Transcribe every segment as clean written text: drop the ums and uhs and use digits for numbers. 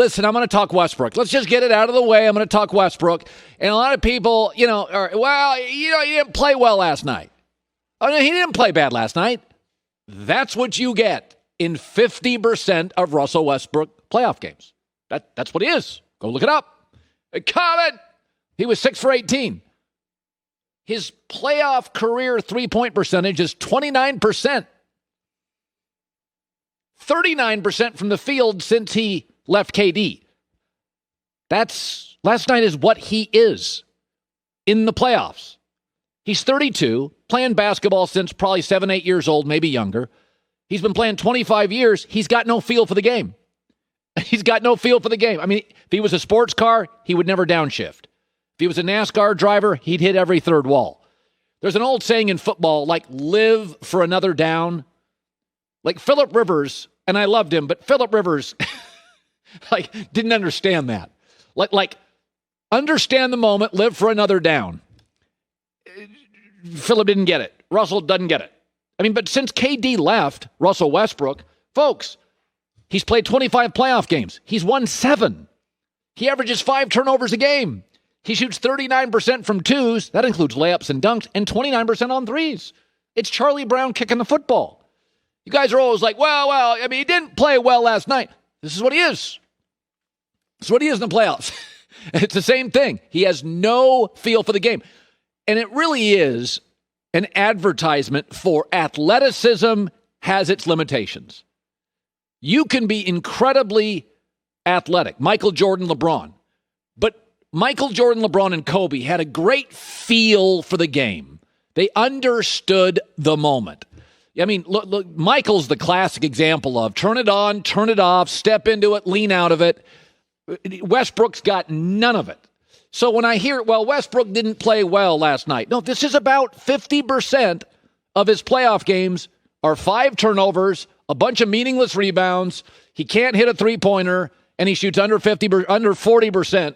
listen, I'm going to talk Westbrook. Let's just get it out of the way. I'm going to talk Westbrook. And a lot of people, he didn't play well last night. Oh, no, he didn't play bad last night. That's what you get in 50% of Russell Westbrook playoff games. That's what he is. Go look it up. Colin, he was 6 for 18. His playoff career three-point percentage is 29%. 39% from the field since he left KD. Last night is what he is in the playoffs. He's 32, playing basketball since probably 7, 8 years old, maybe younger. He's been playing 25 years. He's got no feel for the game. He's got no feel for the game. I mean, if he was a sports car, he would never downshift. If he was a NASCAR driver, he'd hit every third wall. There's an old saying in football, like, live for another down. Like Phillip Rivers, and I loved him, but Phillip Rivers didn't understand that. Like understand the moment, live for another down. Phillip didn't get it. Russell doesn't get it. I mean, but since KD left, Russell Westbrook, folks, he's played 25 playoff games. He's won 7. He averages 5 turnovers a game. He shoots 39% from twos. That includes layups and dunks, and 29% on threes. It's Charlie Brown kicking the football. You guys are always like, well, he didn't play well last night. This is what he is. This is what he is in the playoffs. It's the same thing. He has no feel for the game. And it really is an advertisement for athleticism has its limitations. You can be incredibly athletic. Michael Jordan, LeBron. But Michael Jordan, LeBron, and Kobe had a great feel for the game. They understood the moment. I mean, look, Michael's the classic example of turn it on, turn it off, step into it, lean out of it. Westbrook's got none of it. So when I hear, Westbrook didn't play well last night. No, this is about 50% of his playoff games are 5 turnovers, a bunch of meaningless rebounds. He can't hit a three-pointer, and he shoots under 40%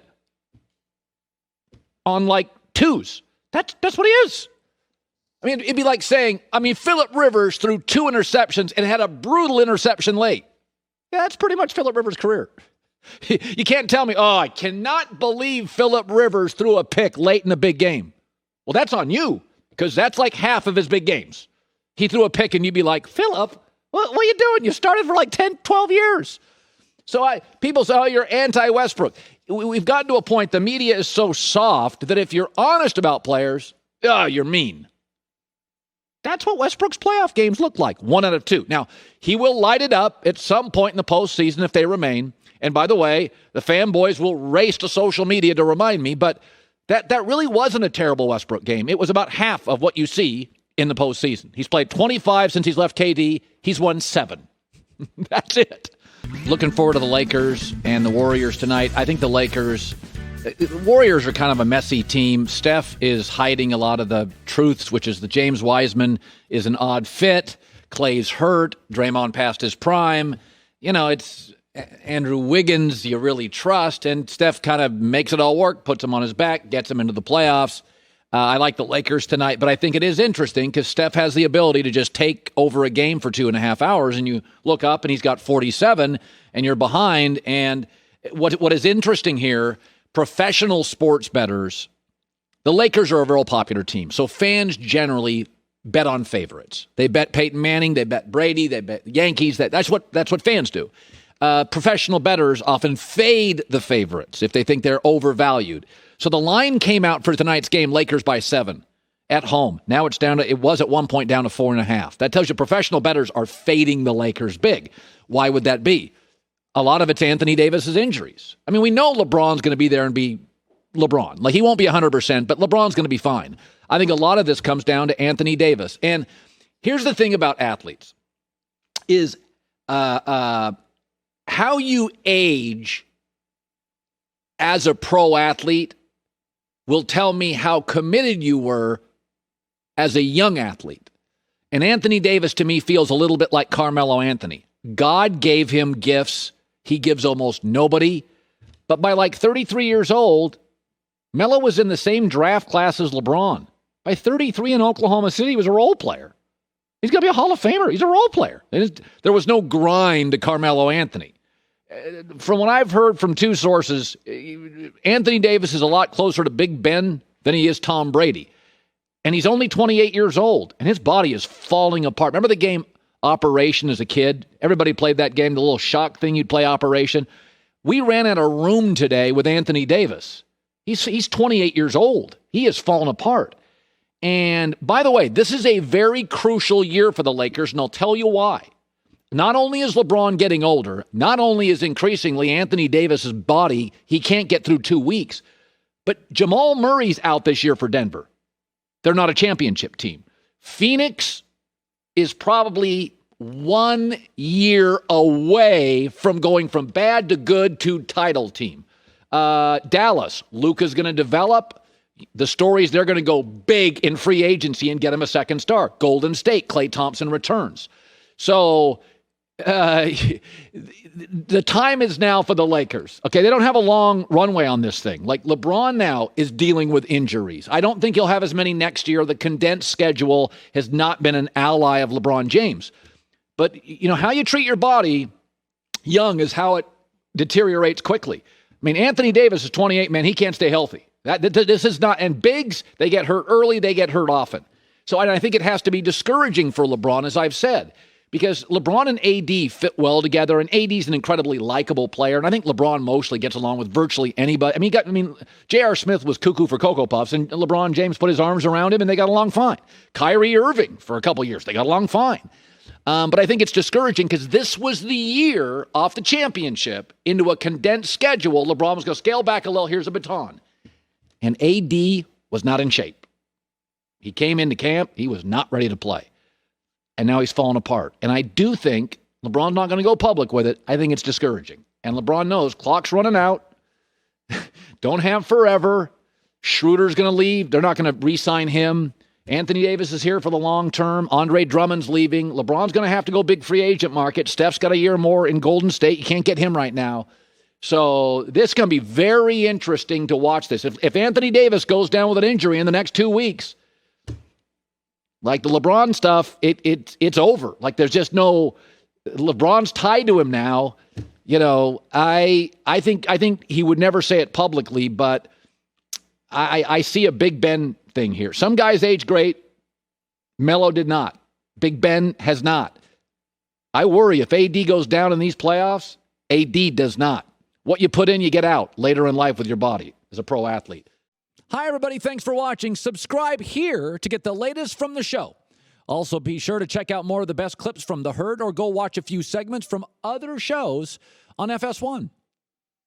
on like twos. That's what he is. I mean, it'd be like saying, Phillip Rivers threw 2 interceptions and had a brutal interception late. Yeah, that's pretty much Phillip Rivers' career. You can't tell me, I cannot believe Phillip Rivers threw a pick late in the big game. Well, that's on you, because that's like half of his big games. He threw a pick, and you'd be like, Phillip, what are you doing? You started for like 10, 12 years. So people say, you're anti-Westbrook. We've gotten to a point, the media is so soft that if you're honest about players, you're mean. That's what Westbrook's playoff games look like, 1 out of 2. Now, he will light it up at some point in the postseason if they remain. And by the way, the fanboys will race to social media to remind me, but that really wasn't a terrible Westbrook game. It was about half of what you see in the postseason. He's played 25 since he's left KD. He's won 7. That's it. Looking forward to the Lakers and the Warriors tonight. I think the Warriors are kind of a messy team. Steph is hiding a lot of the truths, which is the James Wiseman is an odd fit. Clay's hurt. Draymond past his prime. It's Andrew Wiggins you really trust, and Steph kind of makes it all work, puts him on his back, gets him into the playoffs. I like the Lakers tonight, but I think it is interesting because Steph has the ability to just take over a game for 2.5 hours, and you look up and he's got 47, and you're behind. And what is interesting here, professional sports bettors, the Lakers are a real popular team, so fans generally bet on favorites. They bet Peyton Manning, they bet Brady, they bet the Yankees. That's what fans do. Professional bettors often fade the favorites if they think they're overvalued. So the line came out for tonight's game, Lakers by 7 at home. Now it was at one point down to 4.5. That tells you professional bettors are fading the Lakers big. Why would that be? A lot of it's Anthony Davis's injuries. I mean, we know LeBron's going to be there and be LeBron. Like, he won't be 100%, but LeBron's going to be fine. I think a lot of this comes down to Anthony Davis. And here's the thing about athletes is how you age as a pro athlete will tell me how committed you were as a young athlete. And Anthony Davis, to me, feels a little bit like Carmelo Anthony. God gave him gifts he gives almost nobody. But by like 33 years old, Melo was in the same draft class as LeBron. By 33 in Oklahoma City, he was a role player. He's going to be a Hall of Famer. He's a role player. There was no grind to Carmelo Anthony. from what I've heard from two sources, Anthony Davis is a lot closer to Big Ben than he is Tom Brady. And he's only 28 years old, and his body is falling apart. Remember the game Operation as a kid? Everybody played that game, the little shock thing you'd play Operation. We ran out of room today with Anthony Davis. He's 28 years old. He has fallen apart. And by the way, this is a very crucial year for the Lakers, and I'll tell you why. Not only is LeBron getting older, not only is increasingly Anthony Davis's body, he can't get through 2 weeks, but Jamal Murray's out this year for Denver. They're not a championship team. Phoenix is probably 1 year away from going from bad to good to title team. Dallas, Luka's going to develop. The stories, they're going to go big in free agency and get him a second star. Golden State, Klay Thompson returns. So the time is now for the Lakers. Okay, they don't have a long runway on this thing. Like LeBron now is dealing with injuries. I don't think he'll have as many next year. The condensed schedule has not been an ally of LeBron James. But, you know, how you treat your body young is how it deteriorates quickly. I mean, Anthony Davis is 28, man. He can't stay healthy. This is not, and bigs, they get hurt early, they get hurt often. So I think it has to be discouraging for LeBron, as I've said, because LeBron and AD fit well together, and AD's an incredibly likable player, and I think LeBron mostly gets along with virtually anybody. I mean, J.R. Smith was cuckoo for Cocoa Puffs, and LeBron James put his arms around him, and they got along fine. Kyrie Irving, for a couple years, they got along fine. But I think it's discouraging because this was the year off the championship into a condensed schedule. LeBron was going to scale back a little. Here's a baton. And AD was not in shape. He came into camp. He was not ready to play. And now he's fallen apart. And I do think LeBron's not going to go public with it. I think it's discouraging. And LeBron knows clock's running out. Don't have forever. Schroeder's going to leave. They're not going to re-sign him. Anthony Davis is here for the long term. Andre Drummond's leaving. LeBron's going to have to go big free agent market. Steph's got a year more in Golden State. You can't get him right now. So this is going to be very interesting to watch this. If Anthony Davis goes down with an injury in the next 2 weeks, like the LeBron stuff, it's over. Like there's just no LeBron's tied to him now. You know, I think he would never say it publicly, but I see a Big Ben thing here. Some guys age great. Melo did not. Big Ben has not. I worry if AD goes down in these playoffs, AD does not. What you put in, you get out later in life with your body as a pro athlete. Hi, everybody. Thanks for watching. Subscribe here to get the latest from the show. Also, be sure to check out more of the best clips from The Herd or go watch a few segments from other shows on FS1.